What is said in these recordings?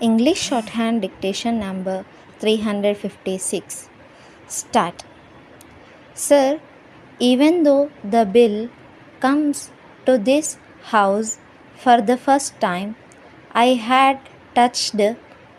English Shorthand Dictation number 356. Start. Sir, even though the bill comes to this house for the first time, I had touched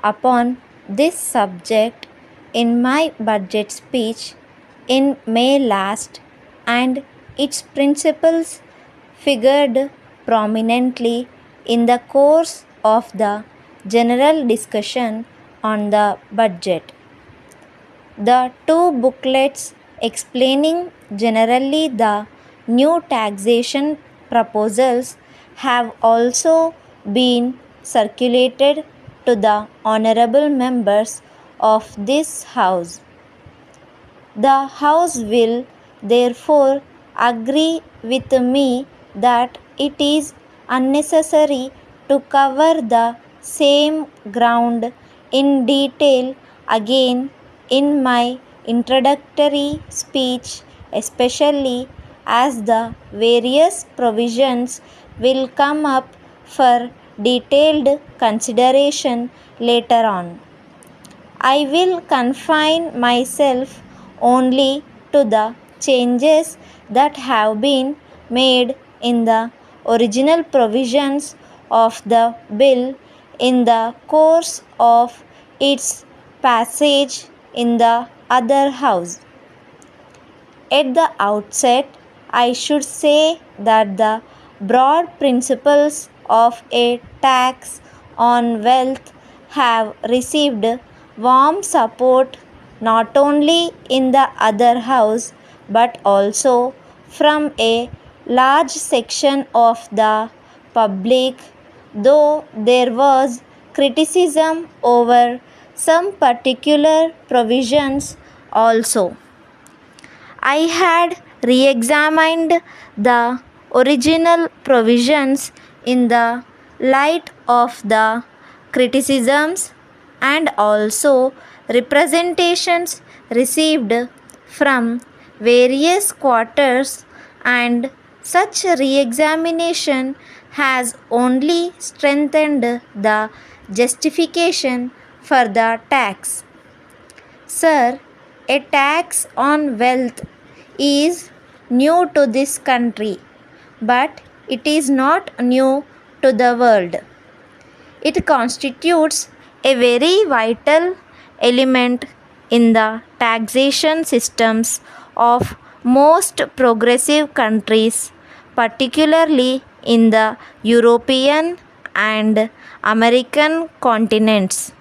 upon this subject in my budget speech in May last, and its principles figured prominently in the course of the general discussion on the budget. The two booklets explaining generally the new taxation proposals have also been circulated to the honorable members of this House. The House will therefore agree with me that it is unnecessary to cover the same ground in detail again in my introductory speech, especially as the various provisions will come up for detailed consideration later on. I will confine myself only to the changes that have been made in the original provisions of the bill in the course of its passage in the other house. At the outset, I should say that the broad principles of a tax on wealth have received warm support not only in the other house but also from a large section of the public, though there was criticism over some particular provisions also. I had re-examined the original provisions in the light of the criticisms and also representations received from various quarters, and such re-examination has only strengthened the justification for the tax. Sir, a tax on wealth is new to this country, but it is not new to the world. It constitutes a very vital element in the taxation systems of most progressive countries, particularly in the European and American continents.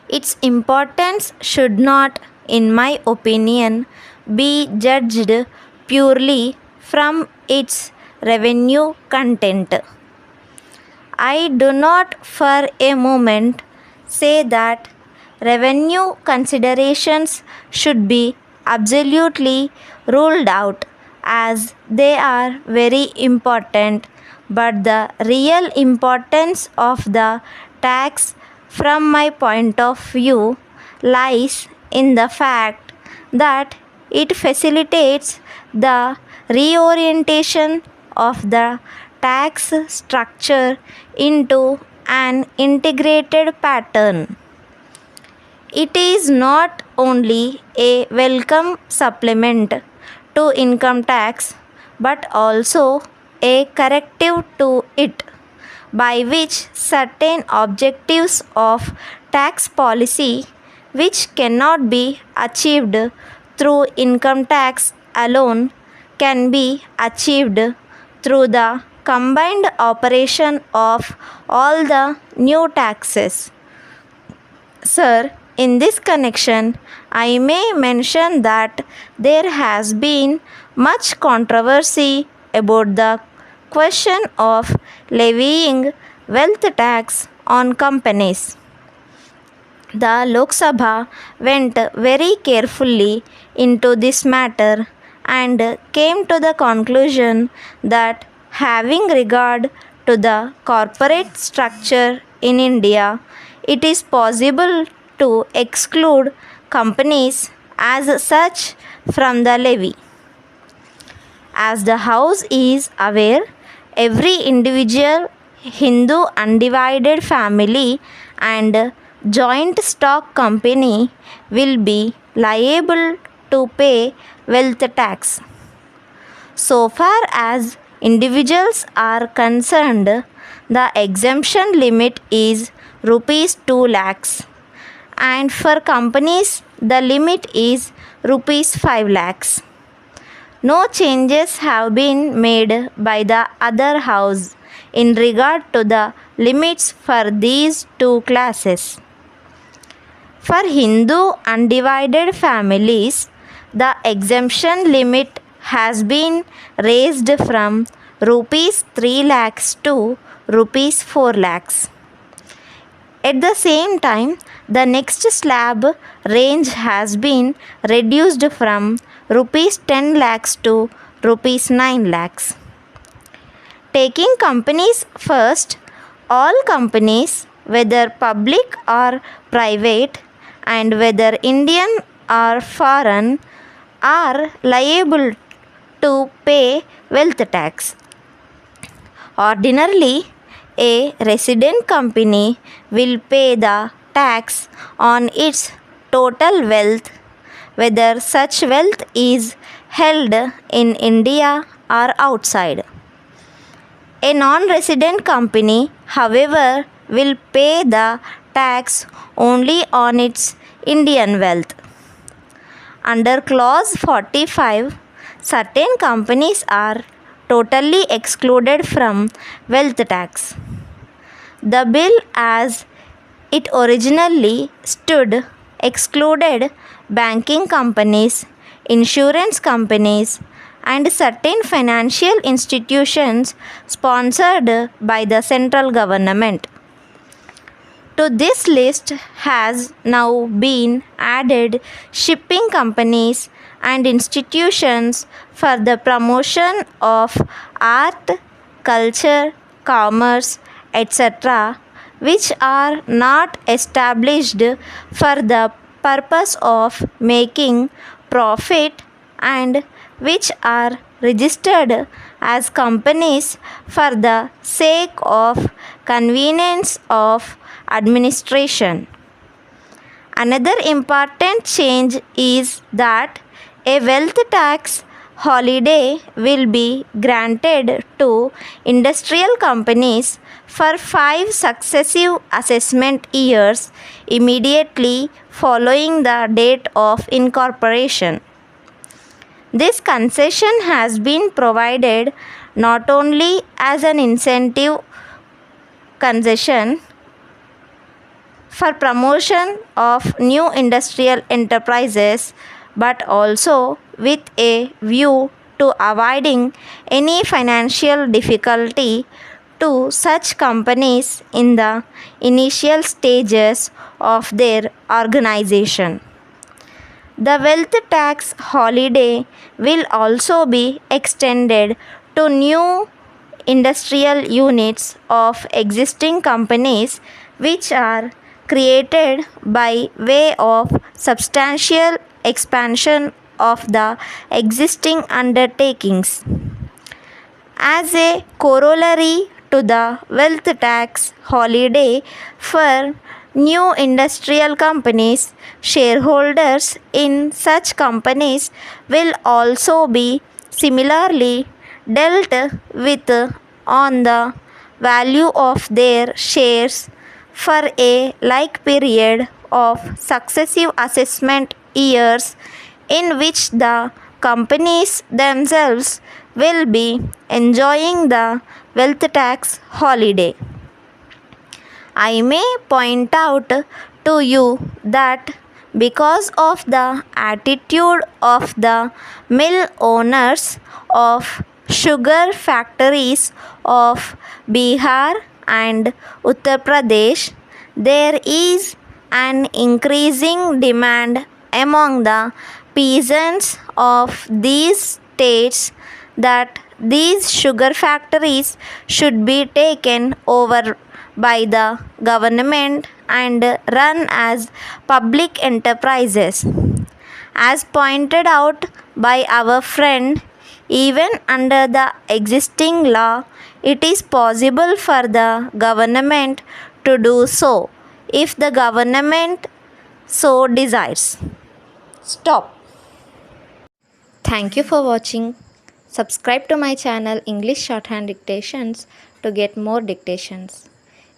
Its importance should not, in my opinion, be judged purely from its revenue content. I do not for a moment say that revenue considerations should be absolutely ruled out, as they are very important, but the real importance of the tax from my point of view lies in the fact that it facilitates the reorientation of the tax structure into an integrated pattern. It is not only a welcome supplement to income tax but also a corrective to it, by which certain objectives of tax policy which cannot be achieved through income tax alone can be achieved through the combined operation of all the new taxes. Sir, in this connection, I may mention that there has been much controversy about the question of levying wealth tax on companies. The Lok Sabha went very carefully into this matter and came to the conclusion that, having regard to the corporate structure in India, it is possible to exclude companies as such from the levy. As the House is aware, every individual Hindu undivided family and joint stock company will be liable to pay wealth tax. So far as individuals are concerned, the exemption limit is rupees 2 lakhs, and for companies the limit is rupees 5 lakhs. No changes have been made by the other house in regard to the limits for these two classes. For Hindu undivided families, the exemption limit has been raised from rupees 3 lakhs to rupees 4 lakhs. At the same time, the next slab range has been reduced from rupees 10 lakhs to rupees 9 lakhs. Taking companies first, all companies, whether public or private, and whether Indian or foreign, are liable to pay wealth tax. Ordinarily, a resident company will pay the tax on its total wealth, whether such wealth is held in India or outside. A non-resident company, however, will pay the tax only on its Indian wealth. Under clause 45, certain companies are totally excluded from wealth tax. The bill as it originally stood excluded banking companies, insurance companies, and certain financial institutions sponsored by the central government. To this list has now been added shipping companies and institutions for the promotion of art, culture, commerce, etc., which are not established for the purpose of making profit and which are registered as companies for the sake of convenience of administration. Another important change is that a wealth tax holiday will be granted to industrial companies for 5 successive assessment years immediately following the date of incorporation. This concession has been provided not only as an incentive concession for promotion of new industrial enterprises, but also with a view to avoiding any financial difficulty to such companies in the initial stages of their organization. The wealth tax holiday will also be extended to new industrial units of existing companies which are created by way of substantial expansion of the existing undertakings. As a corollary to the wealth tax holiday for new industrial companies, shareholders in such companies will also be similarly dealt with on the value of their shares for a like period of successive assessment years in which the companies themselves will be enjoying the wealth tax holiday. I may point out to you that because of the attitude of the mill owners of sugar factories of Bihar and Uttar Pradesh, there is an increasing demand among the peasants of these states that these sugar factories should be taken over by the government and run as public enterprises. As pointed out by our friend, even under the existing law, It is possible for the government to do so if the government so desires. Stop. Thank you for watching. Subscribe to my channel English Shorthand Dictations to get more dictations.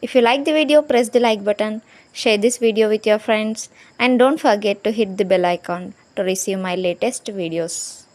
If you like the video, press the like button, share this video with your friends, and don't forget to hit the bell icon to receive my latest videos.